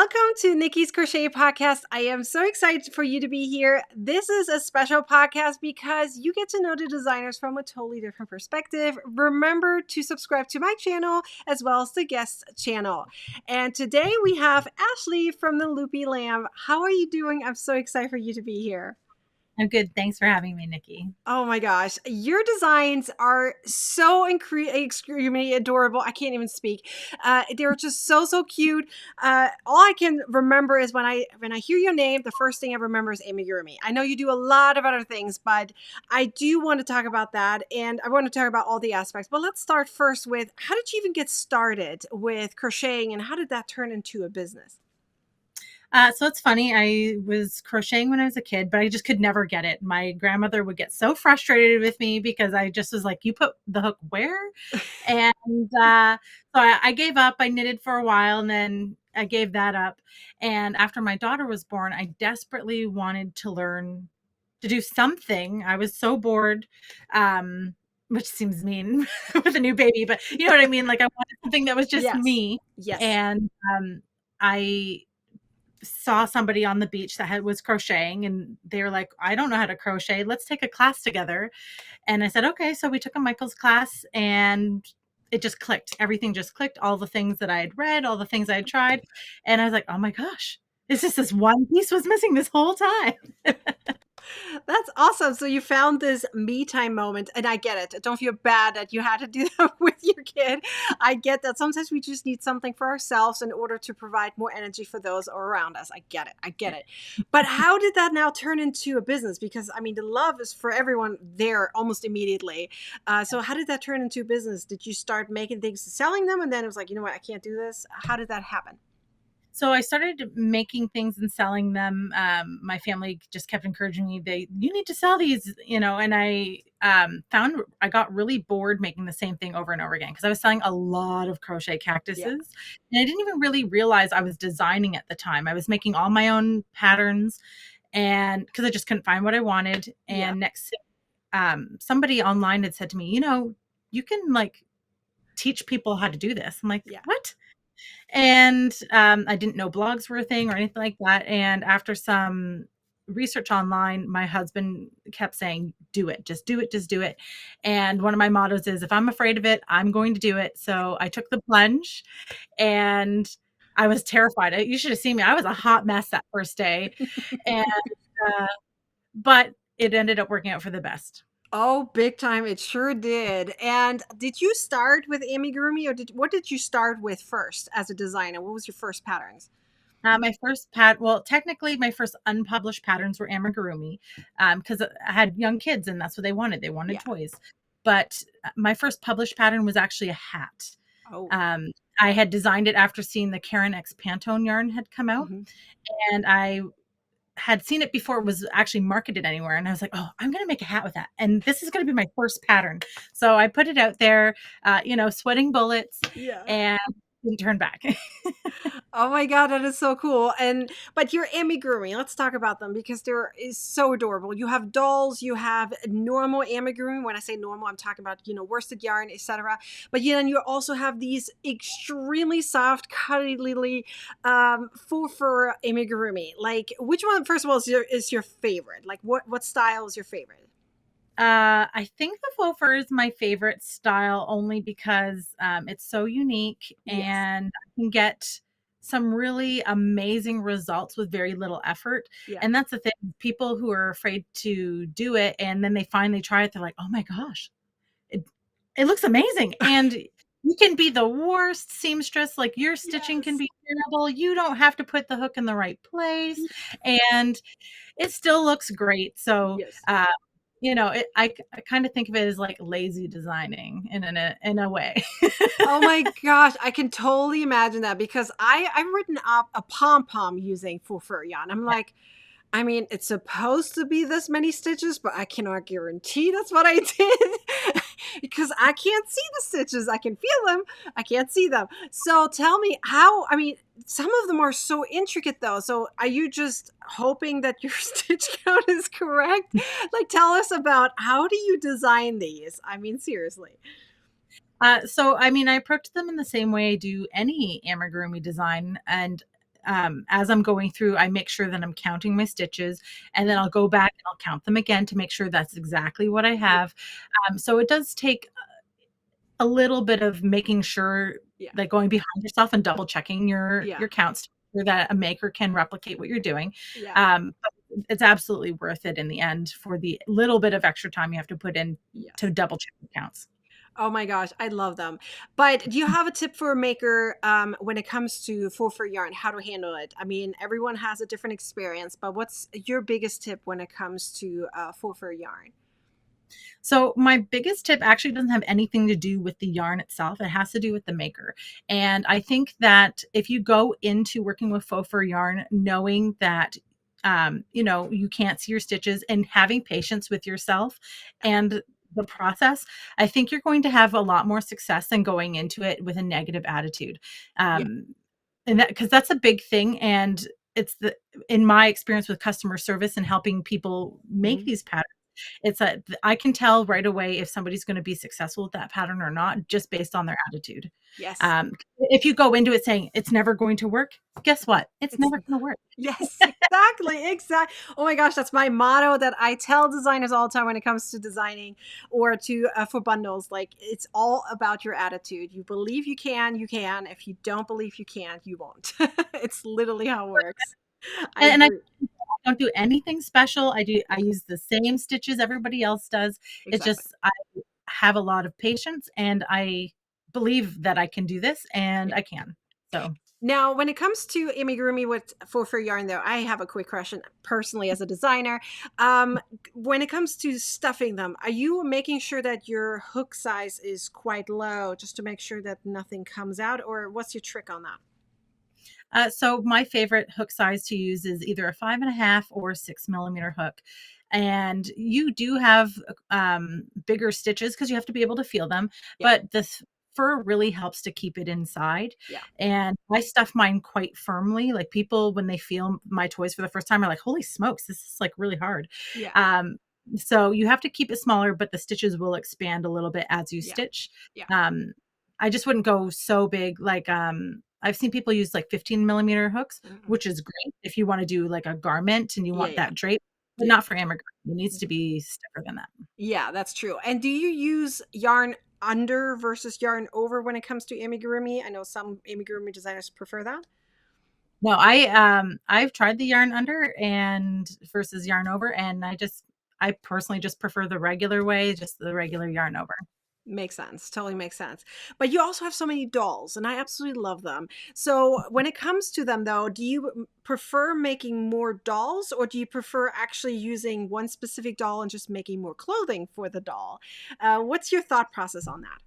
Welcome to Nicki's Crochet Podcast. I am so excited for you to be here. This is a special podcast because you get to know the designers from a totally different perspective. Remember to subscribe to my channel as well as the guest channel. And today we have Ashley from the Loopy Lamb. How are you doing? I'm so excited for you to be here. I'm good. Thanks for having me, Nicki. Oh my gosh. Your designs are so extremely adorable. I can't even speak. They're just so cute. All I can remember is when I hear your name, the first thing I remember is amigurumi. I know you do a lot of other things, but I do want to talk about that. And I want to talk about all the aspects. But let's start first with, how did you even get started with crocheting and how did that turn into a business? So it's funny. I was crocheting when I was a kid, but I just could never get it. My grandmother would get so frustrated with me because I just was like, "You put the hook where?" And so I gave up. I knitted for a while, and then I gave that up. And after my daughter was born, I desperately wanted to learn to do something. I was so bored, which seems mean with a new baby, but you know what I mean. Like I wanted something that was just me. Yes. And I saw somebody on the beach that was crocheting, and they were like, "I don't know how to crochet. Let's take a class together." And I said, "Okay." So we took a Michael's class, and it just clicked. Everything just clicked. All the things that I had read, all the things I had tried. And I was like, "Oh my gosh, it's just this one piece was missing this whole time." That's awesome. So you found this me time moment, and I get it. Don't feel bad that you had to do that with your kid. I get that sometimes we just need something for ourselves in order to provide more energy for those around us. I get it. I get it. But how did that now turn into a business? Because I mean, the love is for everyone there almost immediately. So how did that turn into a business? Did you start making things, selling them, and then it was like, you know what, I can't do this? How did that happen? So I started making things and selling them. My family just kept encouraging me, you need to sell these, and I found I got really bored making the same thing over and over again because I was selling a lot of crochet cactuses. Yeah. And I didn't even really realize I was designing at the time. I was making all my own patterns, and because I just couldn't find what I wanted. And Yeah. next somebody online had said to me, you can like teach people how to do this. I'm like, Yeah. what? And I didn't know blogs were a thing or anything like that. And after some research online, my husband kept saying, "Do it, just do it, just do it." And one of my mottos is, if I'm afraid of it, I'm going to do it. So I took the plunge, and I was terrified. You should have seen me. I was a hot mess that first day. And uh, but it ended up working out for the best. Oh, big time. It sure did. And did you start with amigurumi, or what did you start with first as a designer? What was your first patterns? My first well, technically my first unpublished patterns were amigurumi, because I had young kids and that's what they wanted. They wanted Yeah. toys. But my first published pattern was actually a hat. Oh. I had designed it after seeing the Karen X Pantone yarn had come out, Hmm. and I had seen it before it was actually marketed anywhere. And I was like, "Oh, I'm going to make a hat with that. And this is going to be my first pattern." So I put it out there, sweating bullets, Yeah. and didn't turn back. Oh my God, that is so cool. But your amigurumi, let's talk about them because they're is so adorable. You have dolls, you have normal amigurumi. When I say normal, I'm talking about, worsted yarn, etc. But then you also have these extremely soft, cuddly, faux fur amigurumi. Like, which one, first of all, is your favorite? Like, what style is your favorite? I think the faux fur is my favorite style only because it's so unique, Yes. and I can get some really amazing results with very little effort. Yeah. And that's the thing, people who are afraid to do it and then they finally try it, they're like, "Oh my gosh, it, it looks amazing." And you can be the worst seamstress, like your stitching can Yes. be terrible. You don't have to put the hook in the right place, and it still looks great. So, Yes. I kind of think of it as like lazy designing in a way. Oh my gosh, I can totally imagine that because I've written up a pom pom using faux fur yarn. I'm like, I mean, it's supposed to be this many stitches, but I cannot guarantee that's what I did because I can't see the stitches. I can feel them. I can't see them. So tell me how, I mean, some of them are so intricate though. So are you just hoping that your stitch count is correct? Like, tell us about how do you design these? I mean, seriously. So I mean, I approach them in the same way I do any amigurumi design, and as I'm going through, I make sure that I'm counting my stitches, and then Mhm. I'll go back and I'll count them again to make sure that's exactly what I Yeah, have. So it does take a little bit of making sure, yeah, like going behind yourself and double checking yeah, your counts to make sure that a maker can replicate what you're doing. yeah, But it's absolutely worth it in the end for the little bit of extra time you have to put in to yes. double check the counts. Oh my gosh, I love them. But do you have a tip for a maker when it comes to faux fur yarn, how to handle it? I mean, everyone has a different experience, but what's your biggest tip when it comes to faux fur yarn? So my biggest tip actually doesn't have anything to do with the yarn itself. It has to do with the maker. And I think that if you go into working with faux fur yarn, knowing that you can't see your stitches and having patience with yourself and the process, I think you're going to have a lot more success than going into it with a negative attitude. Yeah. Um, and that because that's a big thing. And it's the in my experience with customer service and helping people make Mhm. these patterns, it's a I can tell right away if somebody's gonna be successful with that pattern or not just based on their attitude. Yes. If you go into it saying, "It's never going to work," guess what? It's It's never gonna work. yes, exactly, exactly. Oh my gosh, that's my motto that I tell designers all the time when it comes to designing or to for bundles. Like it's all about your attitude. You believe you can. If you don't believe you can, you won't. It's literally how it works. I And I agree. don't do anything special. I use the same stitches everybody else does. It's Exactly. just I have a lot of patience, and I believe that I can do this, and Yeah. I can. So Now, when it comes to amigurumi with faux fur yarn, though, I have a quick question personally as a designer. When it comes to stuffing them, are you making sure that your hook size is quite low just to make sure that nothing comes out, or what's your trick on that? So my favorite hook size to use is either a 5.5 or 6 millimeter hook. And you do have bigger stitches because you have to be able to feel them, Yeah, but fur really helps to keep it inside. yeah, And I stuff mine quite firmly. Like people, when they feel my toys for the first time, are like, "Holy smokes, this is like really hard." yeah, Um, so you have to keep it smaller, but the stitches will expand a little bit as you yeah, stitch. yeah. Um, I just wouldn't go so big. Like I've seen people use like 15 millimeter hooks, Mhm. which is great if you want to do like a garment and you Yeah, want yeah, that drape, but yeah. not for amigurumi. It needs to be stiffer than that. Yeah, that's true. And do you use yarn under versus yarn over when it comes to amigurumi? I know some amigurumi designers prefer that. No, I've tried the yarn under and versus yarn over, and I personally just prefer the regular way, just the regular yarn over. Makes sense. Totally makes sense. But you also have so many dolls, and I absolutely love them. So, when it comes to them, though, do you prefer making more dolls, or do you prefer actually using one specific doll and just making more clothing for the doll? What's your thought process on that?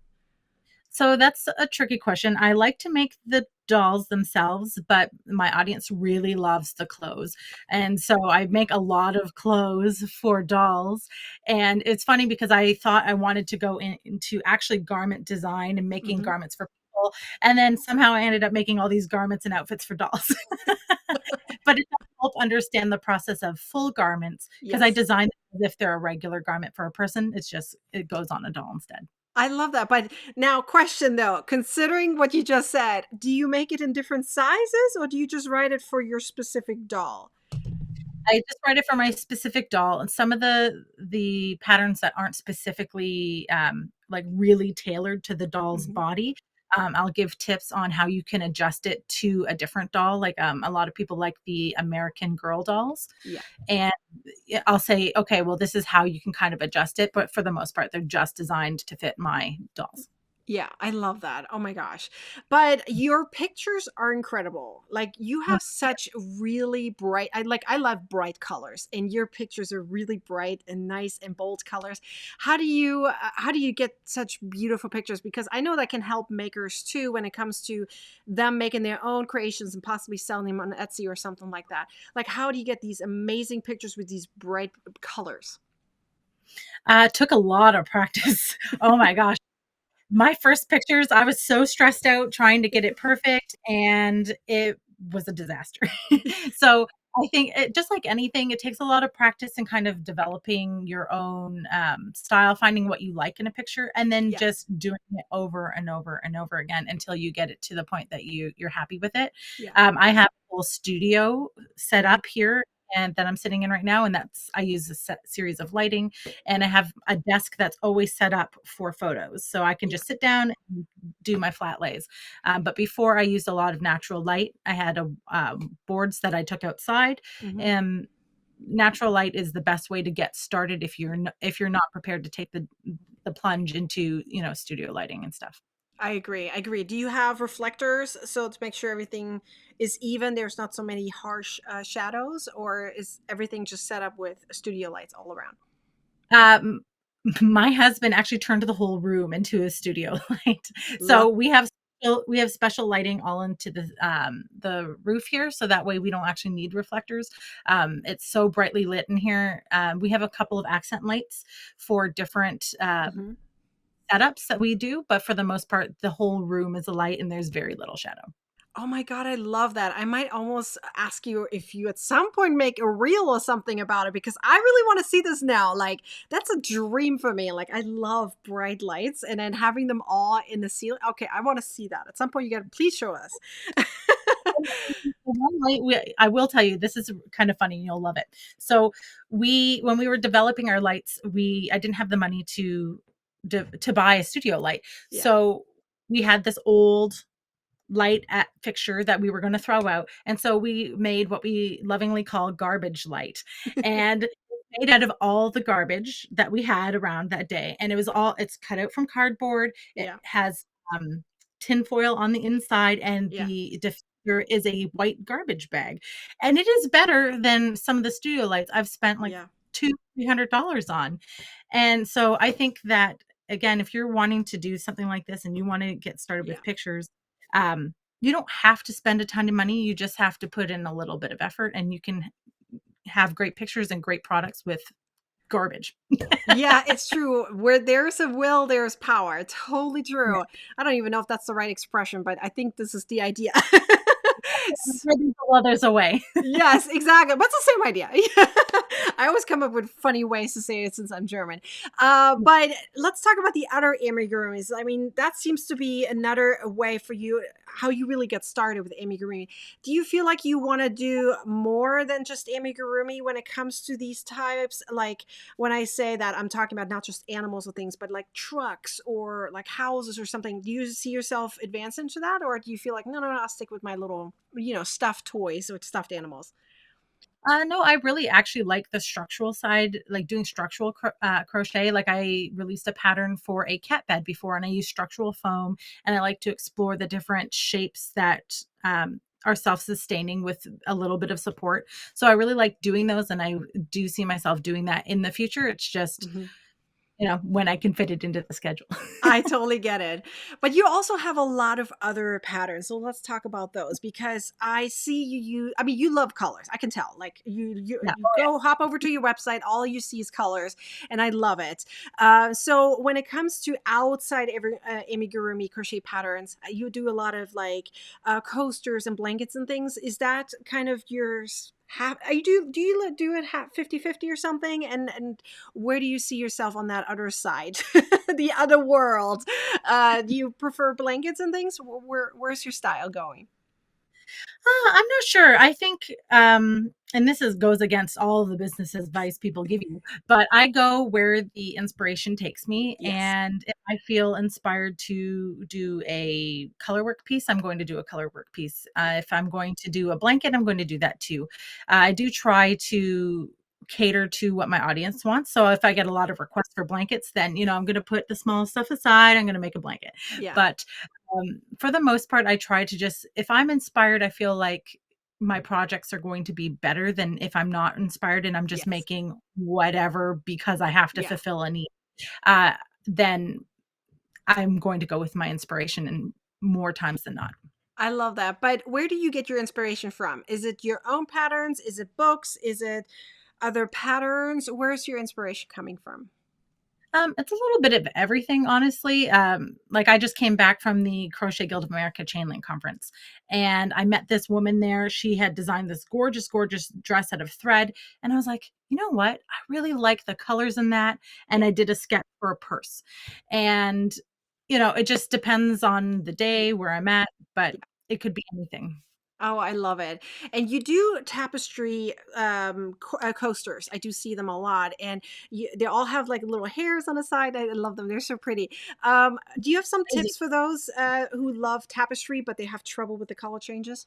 So that's a tricky question. I like to make the dolls themselves, but my audience really loves the clothes. And so I make a lot of clothes for dolls. And it's funny because I thought I wanted to go into actually garment design and making Hmm. garments for people. And then somehow I ended up making all these garments and outfits for dolls. But it does help understand the process of full garments because I Yes. design them as if they're a regular garment for a person. It goes on a doll instead. I love that. But now, question though, considering what you just said, do you make it in different sizes, or do you just write it for your specific doll? I just write it for my specific doll, and some of the patterns that aren't specifically, like, really tailored to the doll's Hmm. body, I'll give tips on how you can adjust it to a different doll, like, a lot of people like the American Girl dolls, Yeah. and, yeah, I'll say, "Okay, well, this is how you can kind of adjust it," but for the most part, they're just designed to fit my dolls. Yeah, I love that. Oh my gosh. But your pictures are incredible. Like you Oh, have such really bright I love bright colors and your pictures are really bright and nice and bold colors. How do you get such beautiful pictures because I know that can help makers too when it comes to them making their own creations and possibly selling them on Etsy or something like that. Like how do you get these amazing pictures with these bright colors? it took a lot of practice. Oh my gosh. My first pictures, I was so stressed out trying to get it perfect, and it was a disaster. So, I think just like anything, it takes a lot of practice and kind of developing your own, style, finding what you like in a picture, and then Yes. just doing it over and over and over again until you get it to the point that you're happy with it. Yeah. I have whole studio set Mhm. up here and that I'm sitting in right now, and that's I use a set series of lighting, and I have a desk that's always set up for photos, so I can Yeah. just sit down and do my flat lays. But before I used a lot of natural light. I had a boards that I took outside, Mhm. and natural light is the best way to get started if you're not prepared to take the plunge into studio lighting and stuff. I agree. I agree. Do you have reflectors so to make sure everything is even? There's not so many harsh shadows, or is everything just set up with studio lights all around? Um, my husband actually turned the whole room into a studio light. Love. So we have special lighting all into the roof here, so that way we don't actually need reflectors. It's so brightly lit in here. We have a couple of accent lights for different Mhm. setups that we do, but for the most part, the whole room is a light and there's very little shadow. Oh my god, I love that. I might almost ask you if you at some point make a reel or something about it because I really want to see this now. Like that's a dream for me. Like I love bright lights and then having them all in the ceiling. Okay, I want to see that. At some point you got to please show us. One light I will tell you, this is kind of funny, you'll love it. So when we were developing our lights, I didn't have the money to buy a studio light. Yeah. So we had this old light at fixture that we were going to throw out. And so we made what we lovingly call garbage light. And it's made out of all the garbage that we had around that day. And it's cut out from cardboard. It Yeah. has tin foil on the inside, and Yeah. the diffuser is a white garbage bag. And it is better than some of the studio lights I've spent like Yeah. $200-300 on. And so I think that again, if you're wanting to do something like this and you want to get started Yeah. with pictures, you don't have to spend a ton of money. You just have to put in a little bit of effort, and you can have great pictures and great products with garbage. Yeah, it's true. Where there's a will, there's power. Totally Yeah. true. I don't even know if that's the right expression, but I think this is the idea. Where there's a will, there's a way. Yes, exactly. But it's the same idea. I always come up with funny ways to say it since I'm German. But let's talk about the other amigurumis. I mean, that seems to be another way for you, how you really get started with amigurumi. Do you feel like you want to do more than just amigurumi when it comes to these types? Like when I say that, I'm talking about not just animals or things, but like trucks or like houses or something. Do you see yourself advance into that? Or do you feel like, no, no, no, I'll stick with my little stuffed toys with stuffed animals. No, I really actually like the structural side, like doing structural crochet. Like I released a pattern for a cat bed before, and I use structural foam, and I like to explore the different shapes that are self-sustaining with a little bit of support. So I really like doing those, and I do see myself doing that in the future. It's just, Mhm. when I can fit it into the schedule. I totally get it. But you also have a lot of other patterns. So let's talk about those because I see I mean you love colors. I can tell. Like Yeah. you go hop over to your website, all you see is colors and I love it. So when it comes to outside amigurumi crochet patterns, you do a lot of like coasters and blankets and things. Is that kind of yours? Do you do it 50-50 or something and where do you see yourself on that other side, the other world? Do you prefer blankets and things? Where's your style going? I'm not sure. I think, and this goes against all the business advice people give you, but I go where the inspiration takes me. Yes. And if I feel inspired to do a color work piece, I'm going to do a color work piece. If I'm going to do a blanket, I'm going to do that too. I do try to cater to what my audience wants. So if I get a lot of requests for blankets, then, I'm going to put the small stuff aside. I'm going to make a blanket. Yeah. But for the most part, I try to just, if I'm inspired, I feel like my projects are going to be better than if I'm not inspired and I'm just Yes. making whatever because I have to Yeah. fulfill a need. Uh, then I'm going to go with my inspiration and more times than not. I love that. But where do you get your inspiration from? Is it your own patterns? Is it books? Is it other patterns? Where's your inspiration coming from? It's a little bit of everything, honestly. Like I just came back from the Crochet Guild of America Chainlink conference, and I met this woman there. She had designed this gorgeous, gorgeous dress out of thread, and I was like, you know what? I really like the colors in that, and Yeah. I did a sketch for a purse, and it just depends on the Yeah. day where I'm at, but Yeah. it could be anything. Oh, I love it. And you do tapestry coasters. I do see them a lot, and they all have like little hairs on the side. I love them. They're so pretty. Do you have some tips for those who love tapestry but they have trouble with the color changes?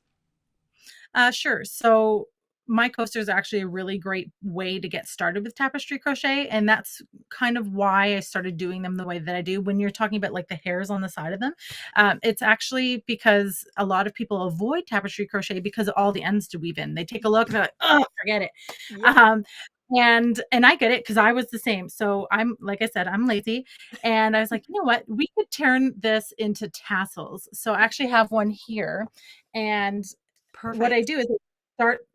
Sure. So my coaster is actually a really great way to get started with tapestry crochet, and that's kind of why I started doing them the way that I do. When you're talking about like the hairs on the side of them, it's actually because a lot of people avoid tapestry crochet because of all the ends to weave in. They take a look and they're like, "Oh, forget it." Yep, Um, and I get it because I was the same. So I'm like I said, I'm lazy, and I was like, you know what, we could turn this into tassels. So I actually have one here, and what I perfect. do is start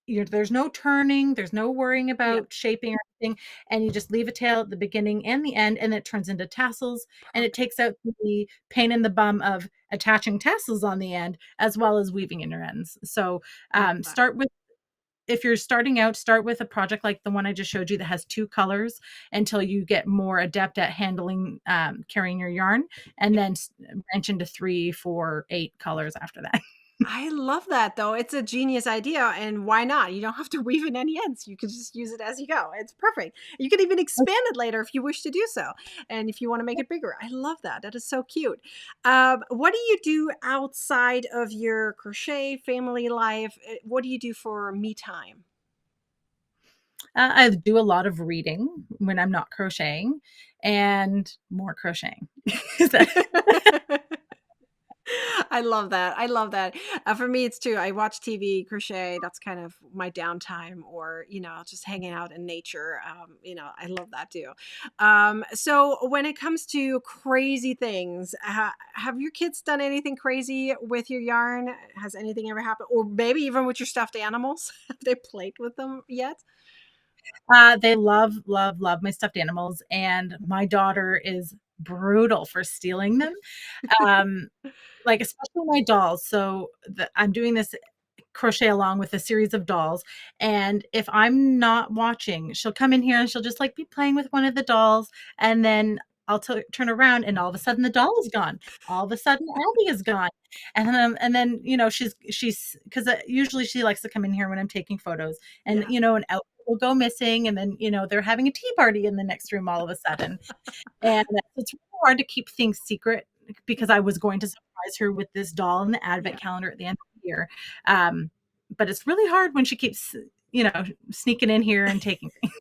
there's no turning, there's no worrying Yep, about shaping or anything, and you just leave a tail at the beginning and the end, and it turns into tassels, and it perfect. takes out the pain in the bum of attaching tassels on the end as well as weaving in your ends. So, I love that. start with if you're starting out, start with a project like the one I just showed you that has 2 colors until you get more adept at handling, carrying your yarn, and Yep. then branch into 3, 4, 8 colors after that. I love that though. It's a genius idea, and why not? You don't have to weave in any ends. You can just use it as you go. It's perfect. You can even expand it later if you wish to do so, and if you want to make it bigger. I love that. That is so cute. What do you do outside of your crochet family life? What do you do for me time? I do a lot of reading when I'm not crocheting and more crocheting. Is that I love that. I love that. For me, it's too. I watch TV, crochet. That's kind of my downtime, or just hanging out in nature. I love that too. So when it comes to crazy things, have your kids done anything crazy with your yarn? Has anything ever happened, or maybe even with your stuffed animals? Have they played with them yet? they love, love, love my stuffed animals, and my daughter is brutal for stealing them. Um, like, especially my dolls. So, I'm doing this crochet along with a series of dolls, and if I'm not watching, she'll come in here and she'll just, like, be playing with one of the dolls, and then I'll turn around and all of a sudden the doll is gone. All of a sudden Abby is gone, and then, she's 'cause, usually she likes to come in here when I'm taking photos, and, Yeah. an outfit will go missing, and then, they're having a tea party in the next room all of a sudden, and it's really hard to keep things secret because I was going to surprise her with this doll in the advent Yeah. calendar at the end of the year. Um, but it's really hard when she keeps, sneaking in here and taking things.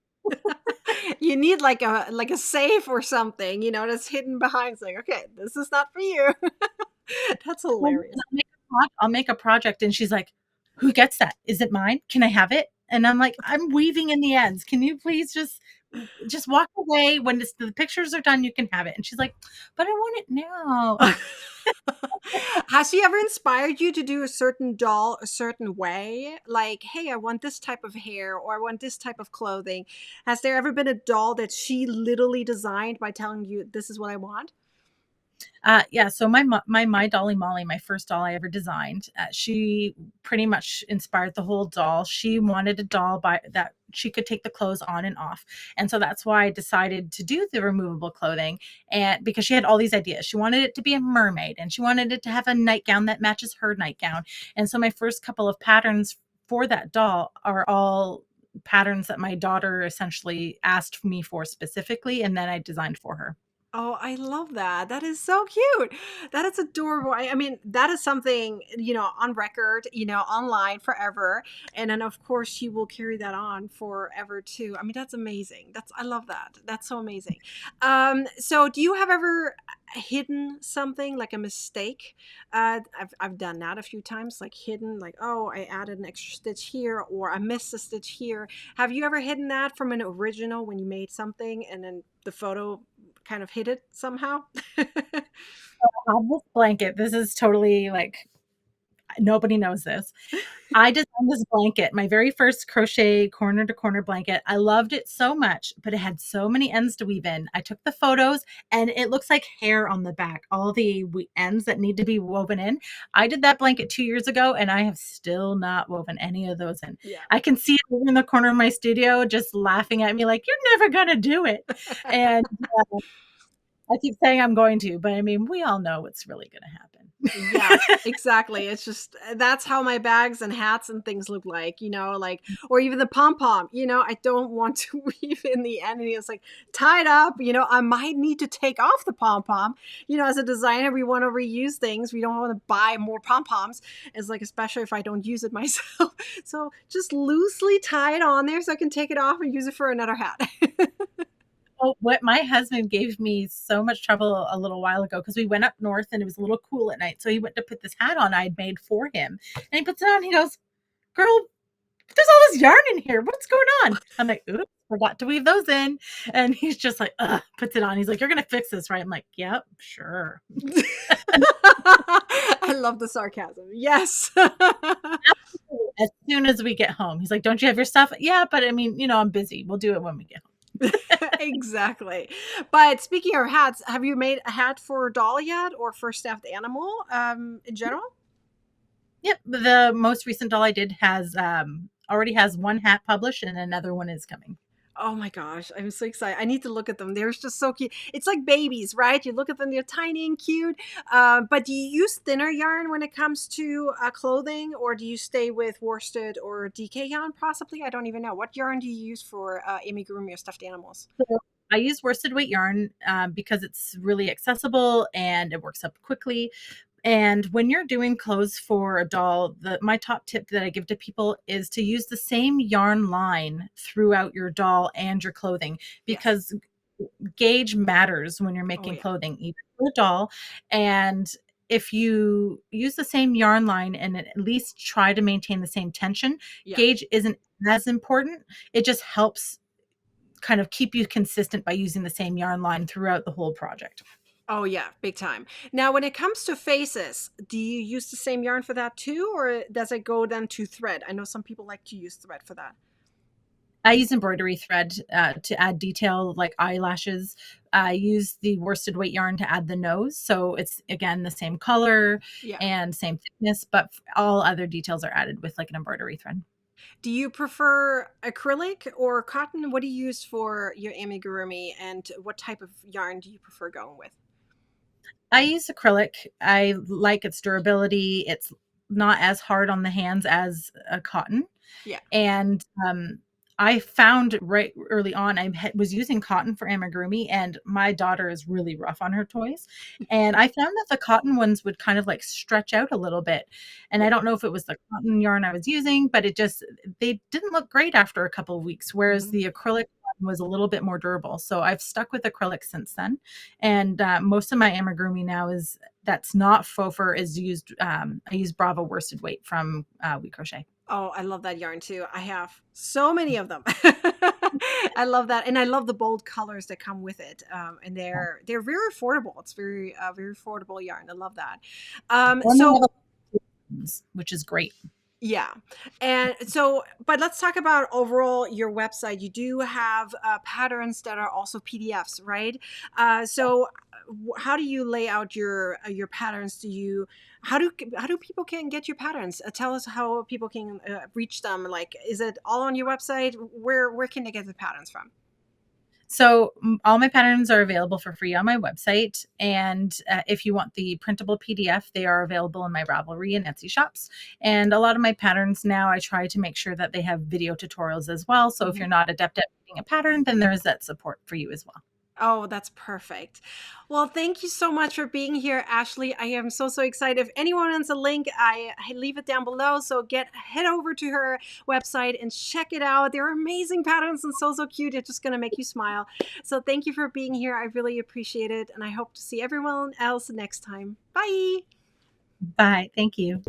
You need like a safe or something, that's hidden behind. It's like, okay, this is not for you. That's hilarious. I'll make a project and she's like, "Who gets that? Is it mine? Can I have it?" And I'm like, "I'm weaving in the ends. Can you please just walk away when the pictures are done, you can have it." And she's like, "But I want it now." Has she ever inspired you to do a certain doll a certain way? Like, hey, I want this type of hair or I want this type of clothing. Has there ever been a doll that she literally designed by telling you this is what I want? Yeah, so my Dolly Molly, my first doll I ever designed, she pretty much inspired the whole doll. She wanted a doll by that she could take the clothes on and off, and so that's why I decided to do the removable clothing, and because she had all these ideas. She wanted it to be a mermaid, and she wanted it to have a nightgown that matches her nightgown, and so my first couple of patterns for that doll are all patterns that my daughter essentially asked me for specifically, and then I designed for her. Oh, I love that. That is so cute. That is adorable. I mean, that is something, on record, online forever. And then of course she will carry that on forever too. I mean, that's amazing. I love that. That's so amazing. So do you have ever hidden something like a mistake? I've done that a few times, like hidden, like, oh, I added an extra stitch here or I missed a stitch here. Have you ever hidden that from an original when you made something and then the photo kind of hid it somehow? I have this blanket. This is totally like nobody knows this. I designed this blanket, my very first crochet corner to corner blanket. I loved it so much, but it had so many ends to weave in. I took the photos and it looks like hair on the back, all the ends that need to be woven in. I did that blanket 2 years ago and I have still not woven any of those in. Yeah. I can see it over in the corner of my studio just laughing at me like, "You're never going to do it." And I keep saying I'm going to, but I mean, we all know what's really going to happen. Yeah, exactly. It's just that's how my bags and hats and things look like, like or even the pom-pom, I don't want to weave in the end. And it's like tied up, I might need to take off the pom-pom. As a designer, we want to reuse things. We don't want to buy more pom-poms. It's like, especially if I don't use it myself. So just loosely tie it on there so I can take it off and use it for another hat. Oh, what my husband gave me so much trouble a little while ago because we went up north and it was a little cool at night. So he went to put this hat on I'd made for him. And he puts it on. He goes, "Girl, there's all this yarn in here. What's going on?" I'm like, "Oops, forgot to weave those in." And he's just like, ugh, puts it on. He's like, "You're going to fix this, right?" I'm like, "Yep, sure." I love the sarcasm. Yes. As soon as we get home, he's like, "Don't you have your stuff?" "Yeah, but I mean, I'm busy. We'll do it when we get home." Exactly. But speaking of hats, have you made a hat for a doll yet or for stuffed animal in general? Yep. The most recent doll I did has already has one hat published and another one is coming. Oh my gosh, I'm so excited. I need to look at them. They're just so cute. It's like babies, right? You look at them, they're tiny and cute. But do you use thinner yarn when it comes to clothing, or do you stay with worsted or DK yarn possibly? I don't even know. What yarn do you use for amigurumi or stuffed animals? So I use worsted weight yarn because it's really accessible and it works up quickly. And when you're doing clothes for a doll, my top tip that I give to people is to use the same yarn line throughout your doll and your clothing Yes. because gauge matters when you're Oh making yeah. clothing, even for a doll. And if you use the same yarn line and at least try to maintain the same tension, Yeah. gauge isn't as important. It just helps kind of keep you consistent by using the same yarn line throughout the whole project. Oh yeah, big time. Now, when it comes to faces, do you use the same yarn for that too, or does it go then to thread? I know some people like to use thread for that. I use embroidery thread to add detail like eyelashes. I use the worsted weight yarn to add the nose. So it's again the same color Yeah. and same thickness, but all other details are added with like an embroidery thread. Do you prefer acrylic or cotton? What do you use for your amigurumi, and what type of yarn do you prefer going with? I use acrylic. I like its durability. It's not as hard on the hands as a cotton. Yeah. And I found right early on was using cotton for amigurumi, and my daughter is really rough on her toys. And I found that the cotton ones would kind of like stretch out a little bit. And I Yeah. don't know if it was the cotton yarn I was using, but they didn't look great after a couple of weeks, whereas Mhm. the acrylic one was a little bit more durable. So I've stuck with acrylic since then. And most of my amigurumi now that's not faux fur is used. I use Bravo worsted weight from We Crochet. Oh, I love that yarn too. I have so many of them. I love that, and I love the bold colors that come with it. And they're very affordable. It's very affordable yarn. I love that. And they have So which is great. yeah. And so, but let's talk about overall your website. You do have patterns that are also PDFs, right? How do you lay out your patterns? How do people can get your patterns? Tell us how people can reach them. Like, is it all on your website? Where can they get the patterns from? So all my patterns are available for free on my website. And if you want the printable PDF, they are available in my Ravelry and Etsy shops. And a lot of my patterns now, I try to make sure that they have video tutorials as well. So if Mhm. you're not adept at making a pattern, then there's that support for you as well. Oh, that's perfect. Well, thank you so much for being here, Ashley. I am so excited. If anyone wants a link, I leave it down below. So head over to her website and check it out. They're amazing patterns and so cute. It's just gonna make you smile. So thank you for being here. I really appreciate it, and I hope to see everyone else next time. Bye. Bye. Thank you.